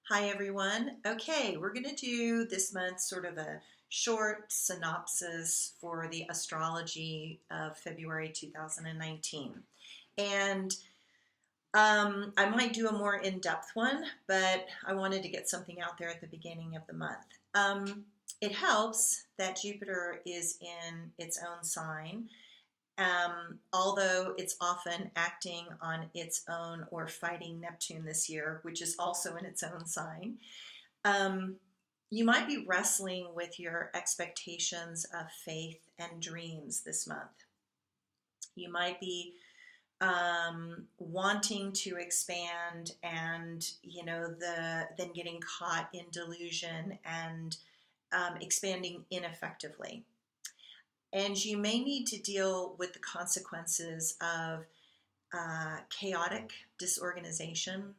Hi everyone. Okay, we're going to do this month sort of a short synopsis for the astrology of February 2019. And I might do a more in-depth one, but I wanted to get something out there at the beginning of the month. It helps that Jupiter is in its own sign, although it's often acting on its own or fighting Neptune this year, which is also in its own sign. Um, you might be wrestling with your expectations of faith and dreams this month. You might be wanting to expand and then getting caught in delusion and expanding ineffectively. And you may need to deal with the consequences of chaotic disorganization,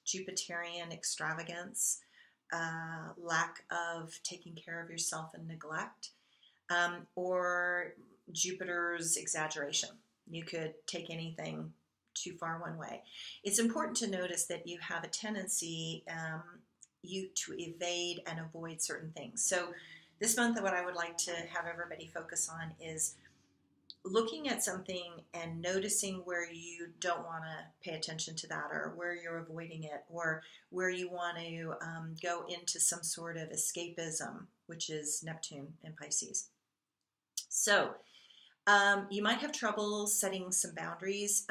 Jupiterian extravagance, lack of taking care of yourself and neglect, or Jupiter's exaggeration. You could take anything too far one way. It's important to notice that you have a tendency to evade and avoid certain things. So this month, what I would like to have everybody focus on is looking at something and noticing where you don't want to pay attention to that, or where you're avoiding it, or where you want to go into some sort of escapism, which is Neptune in Pisces. So you might have trouble setting some boundaries.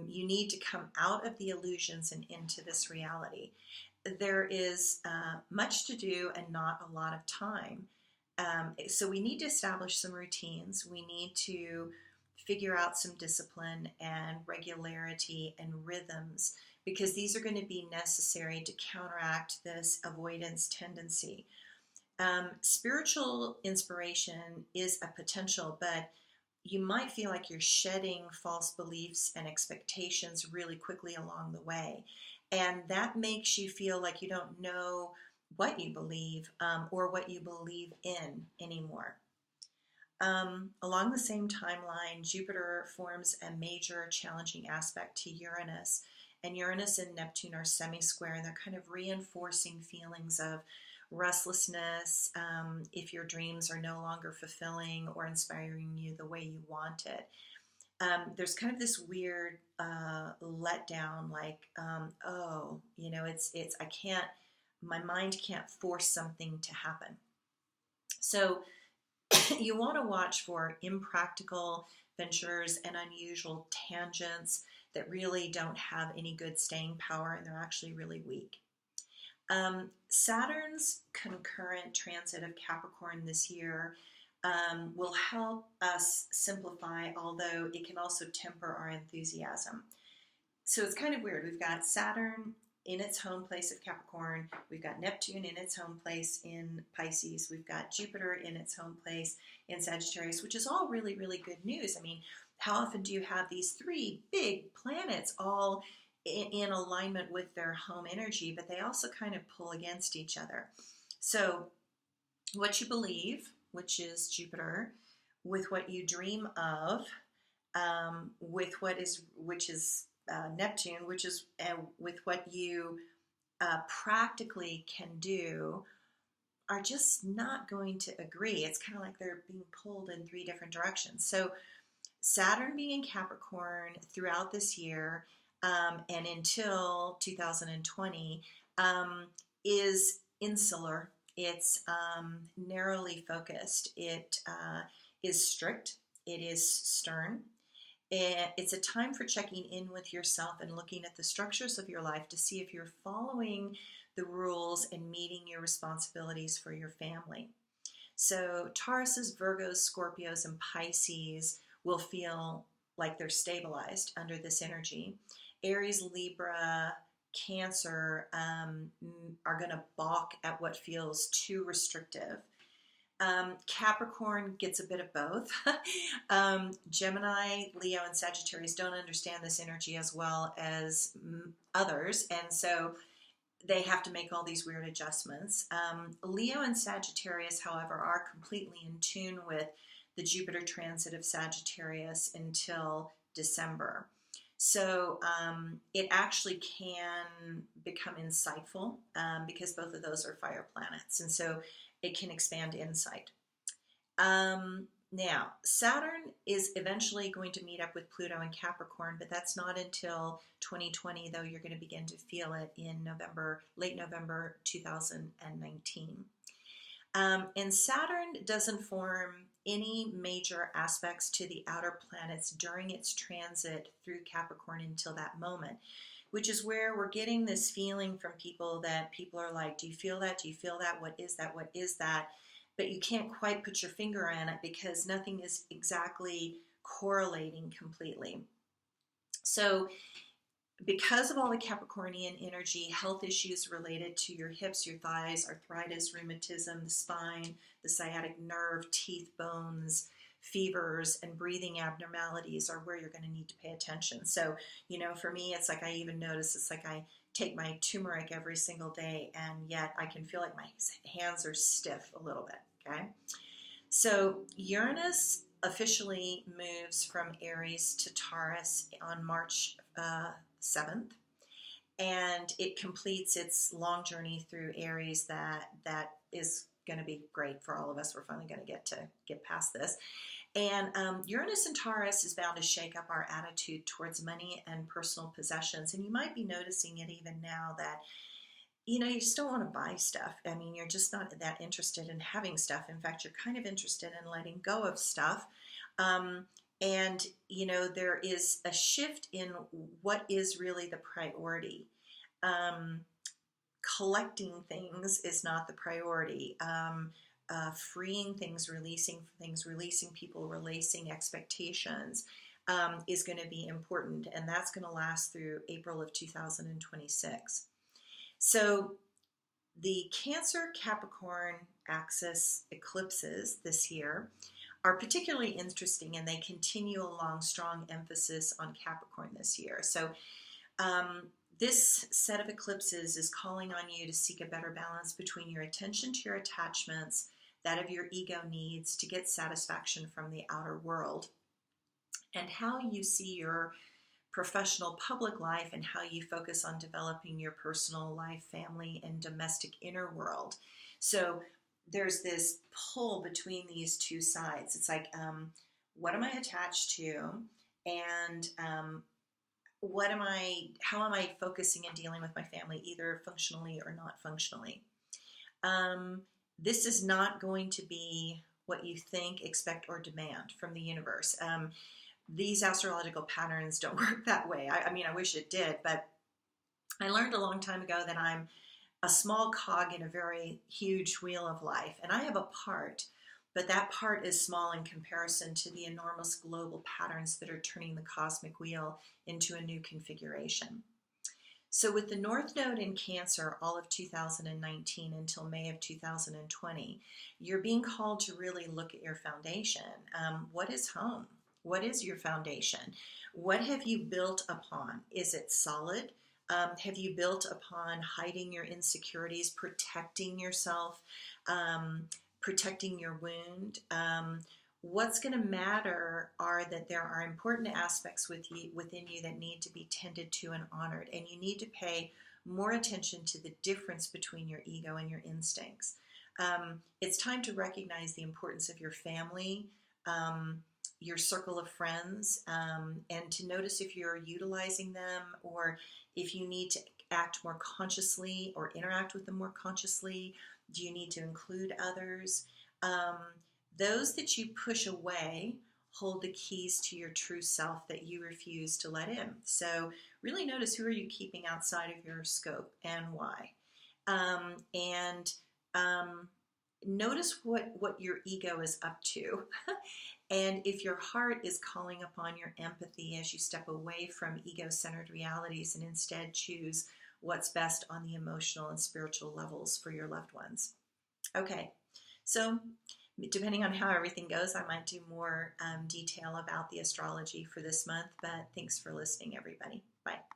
You need to come out of the illusions and into this reality. There is much to do and not a lot of time. So we need to establish some routines. We need to figure out some discipline and regularity and rhythms, because these are going to be necessary to counteract this avoidance tendency. Spiritual inspiration is a potential, but you might feel like you're shedding false beliefs and expectations really quickly along the way. And that makes you feel like you don't know what you believe or what you believe in anymore. Along the same timeline, Jupiter forms a major challenging aspect to Uranus, and Uranus and Neptune are semi-square, and they're kind of reinforcing feelings of restlessness if your dreams are no longer fulfilling or inspiring you the way you want it. There's kind of this weird letdown, like, it's I can't, my mind can't force something to happen. So you want to watch for impractical ventures and unusual tangents that really don't have any good staying power, and they're actually really weak. Saturn's concurrent transit of Capricorn this year will help us simplify, although it can also temper our enthusiasm. So it's kind of weird. We've got Saturn in its home place of Capricorn. We've got Neptune in its home place in Pisces. We've got Jupiter in its home place in Sagittarius, which is all really, really good news. I mean, how often do you have these three big planets all in alignment with their home energy, but they also kind of pull against each other? So what you believe, which is Jupiter, with what you dream of, which is Neptune, which is with what you practically can do, are just not going to agree. It's kind of like they're being pulled in three different directions. So Saturn being in Capricorn throughout this year and until 2020 is insular. It's narrowly focused. It is strict. It is stern. It's a time for checking in with yourself and looking at the structures of your life to see if you're following the rules and meeting your responsibilities for your family. So Tauruses, Virgos, Scorpios, and Pisces will feel like they're stabilized under this energy. Aries, Libra, Cancer are going to balk at what feels too restrictive. Capricorn gets a bit of both. Gemini, Leo, and Sagittarius don't understand this energy as well as others, and so they have to make all these weird adjustments. Leo and Sagittarius, however, are completely in tune with the Jupiter transit of Sagittarius until December. So it actually can become insightful because both of those are fire planets. And so it can expand insight. Now, Saturn is eventually going to meet up with Pluto in Capricorn, but that's not until 2020, though you're going to begin to feel it in November, late November 2019. And Saturn doesn't form any major aspects to the outer planets during its transit through Capricorn until that moment, which is where we're getting this feeling from people that people are like, do you feel that? Do you feel that? What is that? What is that? But you can't quite put your finger on it because nothing is exactly correlating completely. So because of all the Capricornian energy, health issues related to your hips, your thighs, arthritis, rheumatism, the spine, the sciatic nerve, teeth, bones, fevers, and breathing abnormalities are where you're going to need to pay attention. So, for me, it's like I even notice it's like I take my turmeric every single day, and yet I can feel like my hands are stiff a little bit, okay? So Uranus officially moves from Aries to Taurus on March 7th, and it completes its long journey through Aries that is going to be great for all of us. We're finally going to get past this. And Uranus in Taurus is bound to shake up our attitude towards money and personal possessions. And you might be noticing it even now that, you just don't want to buy stuff. I mean, you're just not that interested in having stuff. In fact, you're kind of interested in letting go of stuff. And, there is a shift in what is really the priority. Collecting things is not the priority. Freeing things, releasing people, releasing expectations is going to be important. And that's going to last through April of 2026. So the Cancer-Capricorn axis eclipses this year are particularly interesting, and they continue along strong emphasis on Capricorn this year. So this set of eclipses is calling on you to seek a better balance between your attention to your attachments, that of your ego needs to get satisfaction from the outer world, and how you see your professional public life and how you focus on developing your personal life, family, and domestic inner world. So there's this pull between these two sides. It's like, what am I attached to? And how am I focusing and dealing with my family, either functionally or not functionally? This is not going to be what you think, expect, or demand from the universe. These astrological patterns don't work that way. I mean, I wish it did, but I learned a long time ago that I'm a small cog in a very huge wheel of life, and I have a part, but that part is small in comparison to the enormous global patterns that are turning the cosmic wheel into a new configuration. So with the North Node in Cancer all of 2019 until May of 2020, you're being called to really look at your foundation. What is home? What is your foundation? What have you built upon? Is it solid? Have you built upon hiding your insecurities, protecting yourself, protecting your wound? What's going to matter are that there are important aspects within you that need to be tended to and honored, and you need to pay more attention to the difference between your ego and your instincts. It's time to recognize the importance of your family, your circle of friends, and to notice if you're utilizing them or if you need to act more consciously or interact with them more consciously. Do you need to include others? Those that you push away hold the keys to your true self that you refuse to let in. So really notice, who are you keeping outside of your scope and why? Notice what your ego is up to. And if your heart is calling upon your empathy as you step away from ego-centered realities and instead choose what's best on the emotional and spiritual levels for your loved ones. Okay, so depending on how everything goes, I might do more detail about the astrology for this month, but thanks for listening, everybody. Bye.